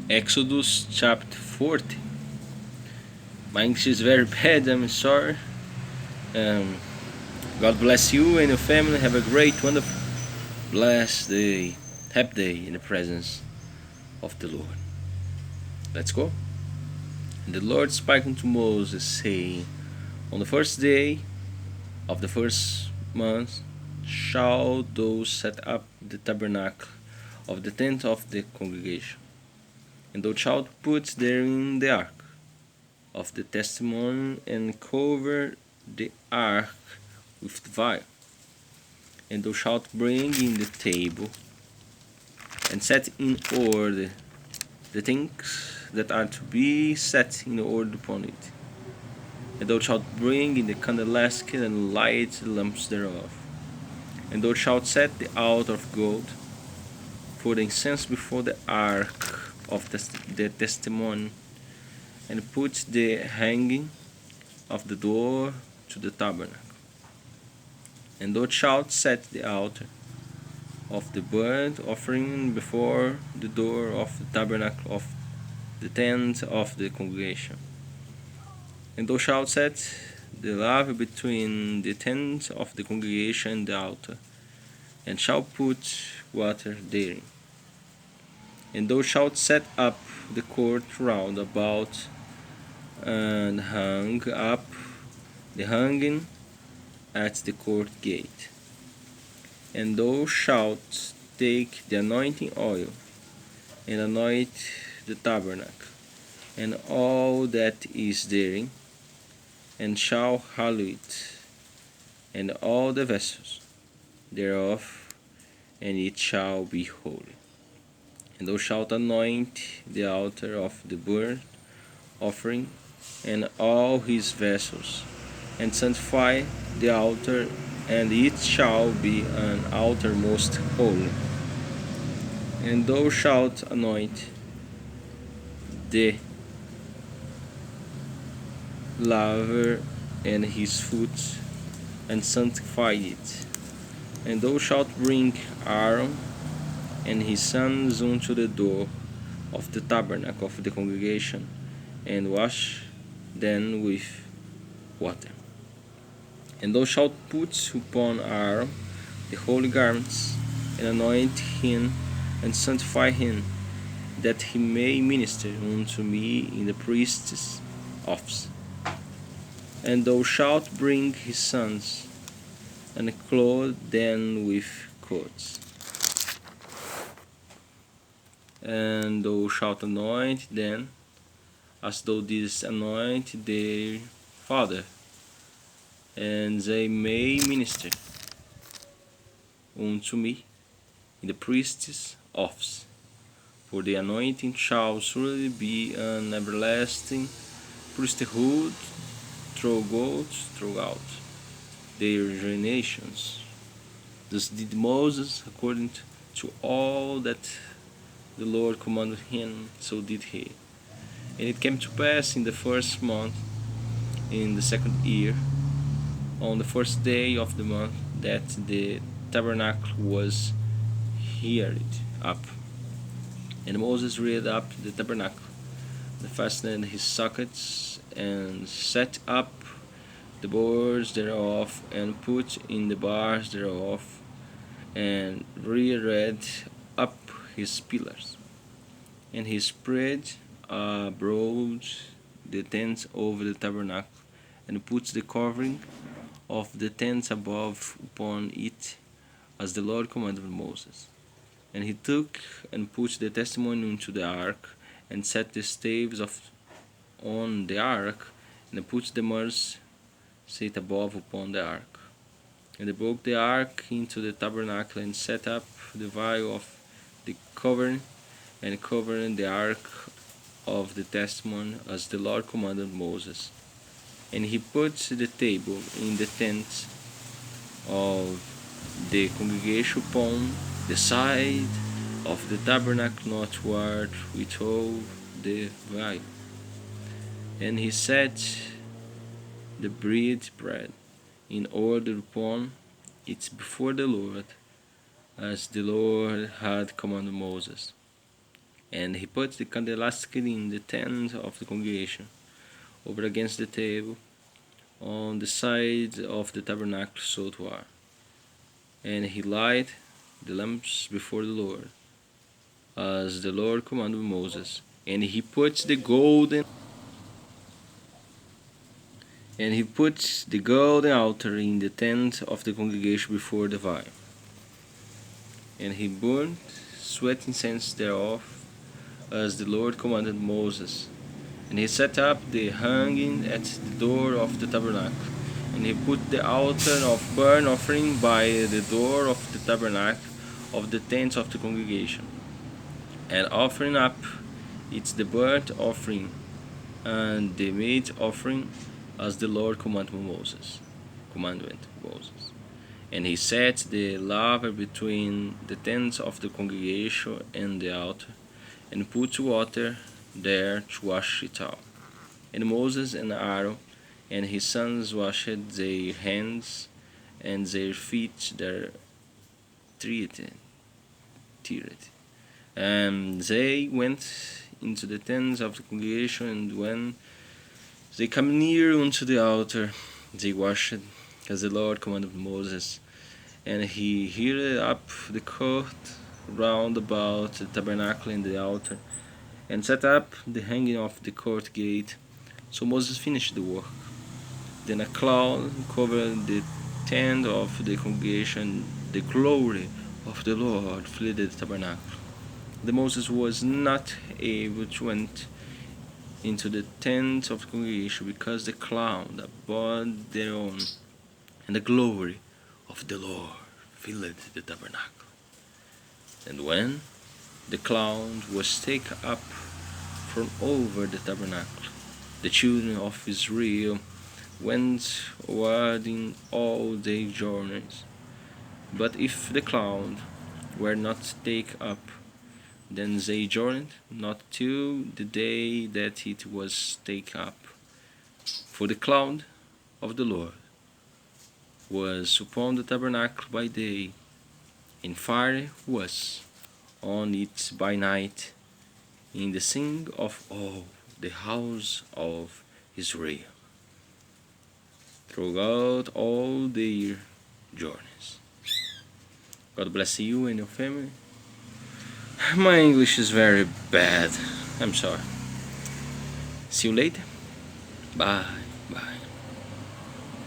Exodus chapter 40. My English is very bad, I'm sorry. Um, God bless you and your family. Have a great, wonderful, blessed day. Happy day in the presence of the Lord. Let's go. And the Lord spake unto Moses, saying, On the first day of the first month shalt thou set up the tabernacle of the tent of the congregation, and thou shalt put therein the ark of the testimony, and cover the ark with the veil. And thou shalt bring in the table, and set in order the things that are to be set in order upon it. And thou shalt bring in the candlestick, and light the lamps thereof. And thou shalt set the altar of gold for the incense before the ark of the testimony, and put the hanging of the door to the tabernacle. And thou shalt set the altar of the burnt offering before the door of the tabernacle of the tent of the congregation. And thou shalt set the laver between the tent of the congregation and the altar, and shalt put water therein. And thou shalt set up the court round about, and hang up the hanging at the court gate. And thou shalt take the anointing oil, and anoint the tabernacle, and all that is therein, and shall hallow it, and all the vessels thereof, and it shall be holy. And thou shalt anoint the altar of the burnt offering, and all his vessels, and sanctify the altar, and it shall be an altar most holy. And thou shalt anoint the laver and his foot, and sanctify it. And thou shalt bring Aaron and his sons unto the door of the tabernacle of the congregation, and wash them with water. And thou shalt put upon Aaron the holy garments, and anoint him, and sanctify him, that he may minister unto me in the priest's office. And thou shalt bring his sons, and clothe them with coats. And thou shalt anoint them, as thou didst anoint their father, and they may minister unto me in the priest's office. For the anointing shall surely be an everlasting priesthood throughout their generations. Thus did Moses according to all that the Lord commanded him, so did he. And it came to pass in the first month, in the second year, on the first day of the month, that the tabernacle was reared up. And Moses reared up the tabernacle, and fastened his sockets, and set up the boards thereof, and put in the bars thereof, and reared up his pillars. And he spread abroad the tent over the tabernacle, and put the covering of the tent above upon it, as the Lord commanded Moses. And he took and put the testimony into the ark, and set the staves on the ark, and put the mercy seat above upon the ark. And they broke the ark into the tabernacle, and set up the veil of the covering, and covered the ark of the testimony, as the Lord commanded Moses. And he put the table in the tent of the congregation upon the side of the tabernacle northward withal the veil. And he set the bread in order upon it before the Lord, as the Lord had commanded Moses. And he put the candlestick in the tent of the congregation, over against the table, on the side of the tabernacle southward. And he lighted the lamps before the Lord, as the Lord commanded Moses. And he put the golden altar in the tent of the congregation before the vine. And he burned sweet incense thereof, as the Lord commanded Moses. And he set up the hanging at the door of the tabernacle. And he put the altar of burnt offering by the door of the tabernacle of the tent of the congregation, and offering up it's the burnt offering and the meat offering, as the Lord commanded Moses. And he set the laver between the tents of the congregation and the altar, and put water there to wash it out. And Moses and Aaron and his sons washed their hands and their feet there treated. And they went into the tents of the congregation, and when they came near unto the altar, they washed, as the Lord commanded Moses. And he heated up the court round about the tabernacle and the altar, and set up the hanging of the court gate. So Moses finished the work. Then a cloud covered the tent of the congregation. The glory of the Lord filled the tabernacle. The Moses was not able to enter into the tent of the congregation, because the cloud abode thereon, and the glory of the Lord filled the tabernacle. And when the cloud was taken up from over the tabernacle, the children of Israel went ward in all their journeys. But if the cloud were not taken up, then they journeyed not till the day that it was taken up. For the cloud of the Lord was upon the tabernacle by day, and fire was on it by night, in the seeing of all the house of Israel, throughout all their journeys. God bless you and your family. My English is very bad. I'm sorry. See you later. Bye.